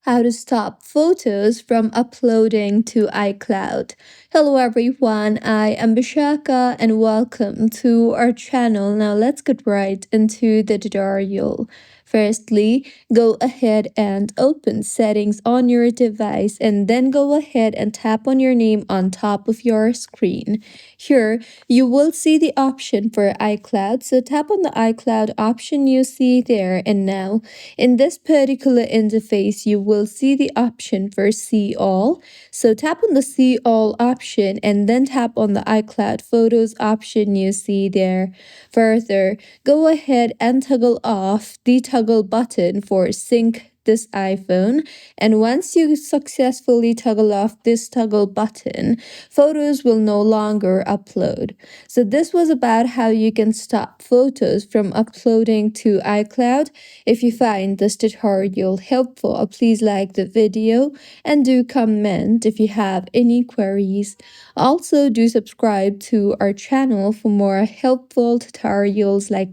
How to stop photos from uploading to iCloud. Hello everyone, I am Bishaka and welcome to our channel. Now let's get right into the tutorial. Firstly, go ahead and open settings on your device and then go ahead and tap on your name on top of your screen. Here, you will see the option for iCloud. So tap on the iCloud option you see there, and now in this particular interface, you will see the option for See All. So tap on the See All option and then tap on the iCloud Photos option you see there. Further, go ahead and toggle off the toggle button for Sync this iPhone, and once you successfully toggle off this toggle button, photos will no longer upload. So this was about how you can stop photos from uploading to iCloud. If you find this tutorial helpful, please like the video and do comment if you have any queries. Also, do subscribe to our channel for more helpful tutorials like